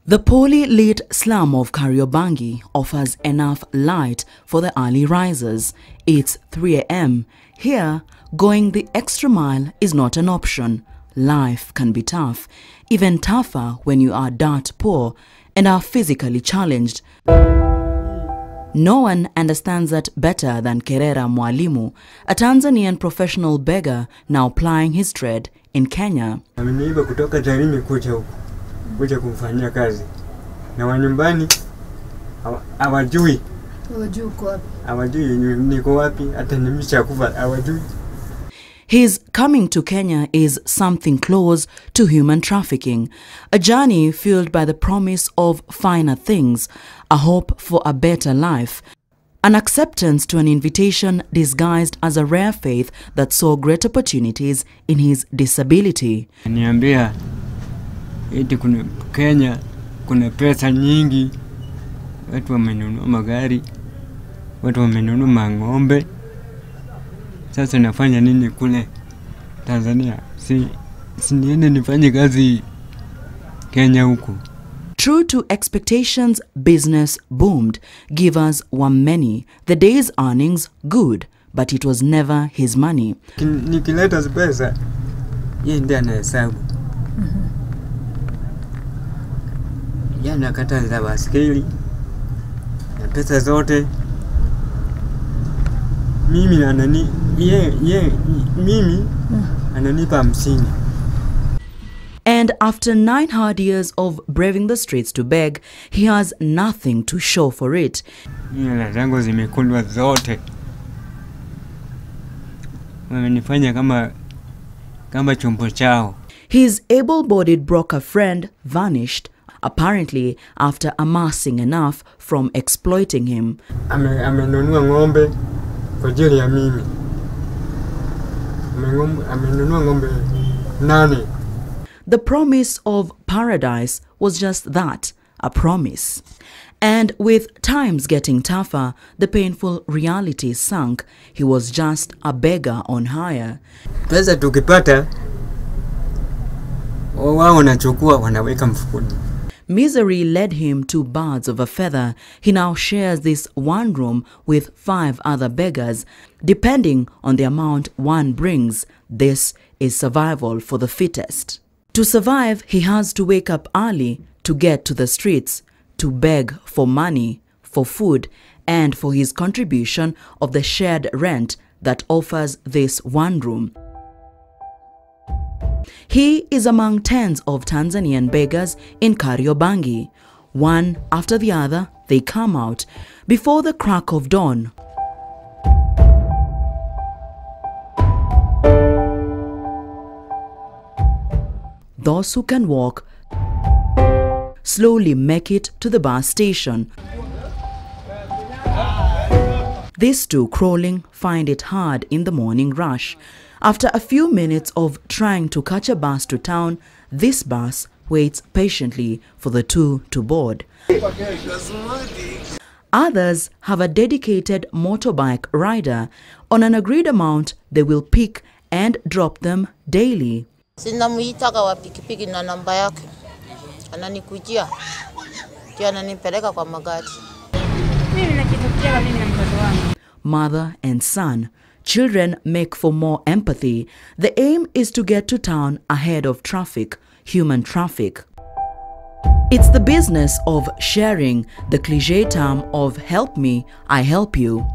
The poorly lit slum of Kariobangi offers enough light for the early risers. It's 3 a.m. Here, going the extra mile is not an option. Life can be tough, even tougher when you are dirt poor and are physically challenged. No one understands that better than Kerera Mwalimu, a Tanzanian professional beggar now plying his trade in Kenya. Kuja kumfanyia kazi na wanyumbani hawajui niko wapi, hata nimeshakufa hawajui. His coming to Kenya is something close to human trafficking, a journey fueled by the promise of finer things, a hope for a better life, an acceptance to an invitation disguised as a rare faith that saw great opportunities in his disability. Niambia eti kuna Kenya kuna pesa nyingi, watu wamenunua magari, watu wamenunua ng'ombe. Sasa nafanya nini kule Tanzania? Si niende nifanye kazi Kenya huko. True to expectations, business boomed. Givers were many. The day's earnings good, but it was never his money. Nikileta pesa, yeye ndiye anahesabu. Yana kata za baskeli na pesa zote mimi anani mimi ananipa 50. And after 9 hard years of braving the streets to beg, he has nothing to show for it. Nina zangu zimekulwa zote. Wamenifanya kama chombo chao. His able-bodied broker friend vanished, apparently after amassing enough from exploiting him. Amenunua ng'ombe kwa ajili ya mimi. Amenunua ng'ombe 8. The promise of paradise was just that, a promise. And with times getting tougher, the painful reality sunk. He was just a beggar on hire. Pesa tukipata, wao wanachukua wanaweka mfukoni. Misery led him to birds of a feather. He now shares this one room with 5 other beggars. Depending on the amount one brings, this is survival for the fittest. To survive, he has to wake up early to get to the streets, to beg for money, for food, and for his contribution of the shared rent that offers this one room. He is among tens of Tanzanian beggars in Kariobangi. One after the other, they come out before the crack of dawn. Those who can walk slowly make it to the bus station. These two crawling find it hard in the morning rush. After a few minutes of trying to catch a bus to town, this bus waits patiently for the two to board. Others have a dedicated motorbike rider. On an agreed amount, they will pick and drop them daily. Sinamuitaka wa pikipiki na namba yake. Ananikujia. Kia ananipeleka kwa magari. Mimi nakitukia mimi na mtoto wangu. Mother and son. Children make for more empathy. The aim is to get to town ahead of traffic, human traffic. It's the business of sharing, the cliché term of help me, I help you.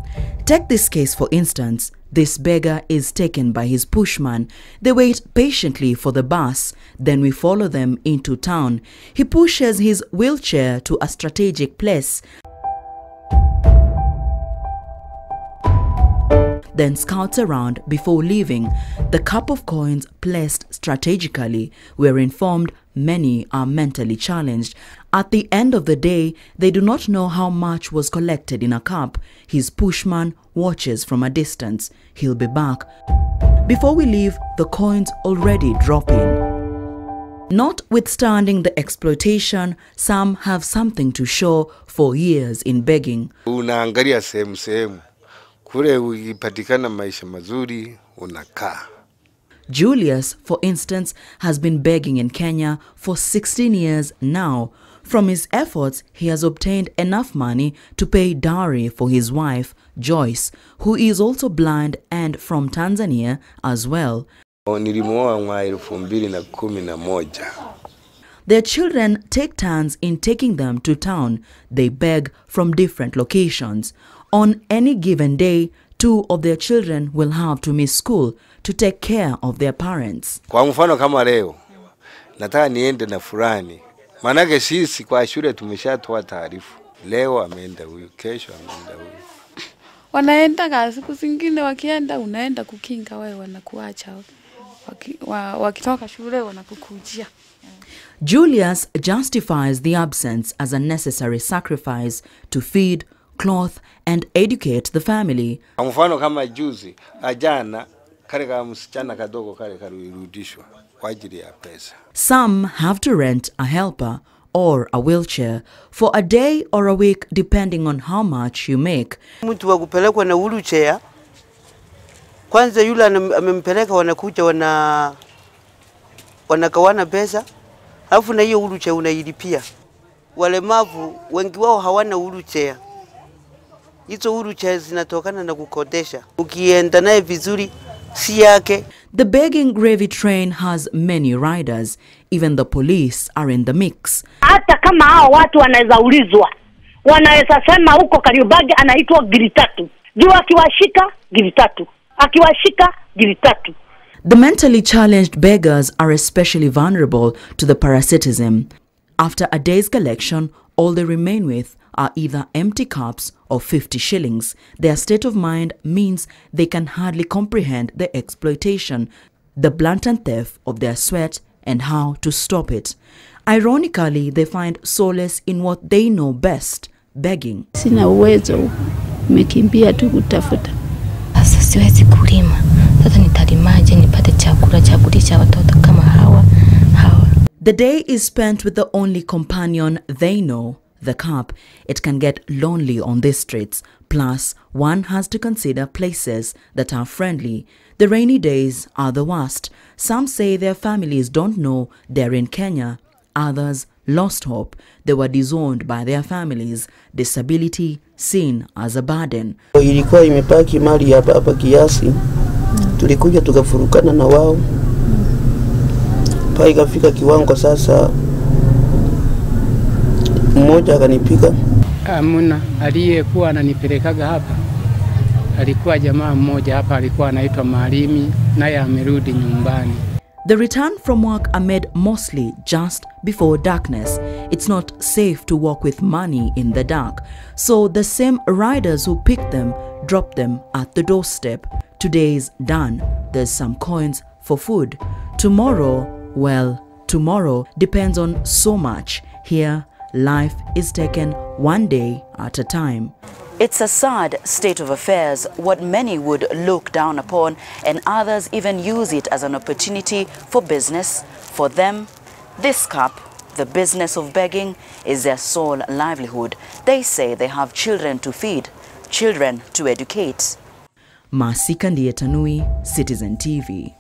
Take this case for instance. This beggar is taken by his pushman. They wait patiently for the bus. Then we follow them into town. He pushes his wheelchair to a strategic place, then scouts around before leaving. The cup of coins placed strategically. We're informed many are mentally challenged. At the end of the day, they do not know how much was collected in a cup. His pushman watches from a distance. He'll be back. Before we leave, the coins already drop in. Notwithstanding the exploitation, some have something to show for years in begging. Unaangalia sehemu. Kule ukipatikana maisha mazuri unakaa. Julius, for instance, has been begging in Kenya for 16 years now. From his efforts, he has obtained enough money to pay dowry for his wife, Joyce, who is also blind and from Tanzania as well. Nilimuoa mwaka 2011. Their children take turns in taking them to town. They beg from different locations. On any given day, 2 of their children will have to miss school to take care of their parents. Kwa mfano kama leo, nataka niende na fulani. Manake sisi kwa shule tumeshatoa taarifa. Leo ameenda huyu, kesho ameenda huyu. Wanaenda siku zingine wakienda unaenda kukinga wewe wanakuacha. Wakitoka shule wanakukujia. Julius justifies the absence as a necessary sacrifice to feed, clothe and educate the family. Kwa mfano kama juzi, ajana kale kama msichana kadogo kale karudishwa kwa ajili ya pesa. Some have to rent a helper or a wheelchair for a day or a week depending on how much you make. Mtu wa kupelekwa na wheelchair, kwanza yule amempeleka wanakuja wanakawana pesa, alafu na hiyo wheelchair unailipia. Walemavu wengi wao hawana wheelchair. Hizo wheelchair zinatokana na kukodesha. Ukienda naye vizuri si yake. The begging gravy train has many riders. Even the police are in the mix. Hata kama hao watu wanaweza ulizwa, wanaweza sema huko Kariobangi anaitwa giri 3. Juu akiwashika giri 3. Akiwashika giri 3. The mentally challenged beggars are especially vulnerable to the parasitism. After a day's collection, all they remain with are either empty cups or 50 shillings. Their state of mind means they can hardly comprehend the exploitation, the blatant theft of their sweat, and how to stop it. Ironically, they find solace in what they know best, begging. Sina uwezo, nimekimbia tu kutafuta. Sasa siwezi kulima. Sasa nitalimaje nipate chakula cha kulisha watoto kama hawa. The day is spent with the only companion they know, the cup. It can get lonely on these streets. Plus, one has to consider places that are friendly. The rainy days are the worst. Some say their families don't know they're in Kenya. Others lost hope. They were disowned by their families. Disability seen as a burden. Ilikuwa imepaki mali hapa kiasi. Tulikuja tukafurukana na wao. Pa ikafika kiwango sasa mmoja akanipiga. Amuna aliyekuwa ananipelekaga hapa alikuwa jamaa mmoja hapa alikuwa anaitwa Malimi, naye amerudi nyumbani. The return from work are made mostly just before darkness. It's not safe to walk with money in the dark. So the same riders who pick them drop them at the doorstep. Today's done. There's some coins for food. Tomorrow, well, tomorrow depends on so much. Here, life is taken one day at a time. It's a sad state of affairs, what many would look down upon, and others even use it as an opportunity for business. For them, this cup, the business of begging, is their sole livelihood. They say they have children to feed, children to educate. Masika Ndiye Tanui, Citizen TV.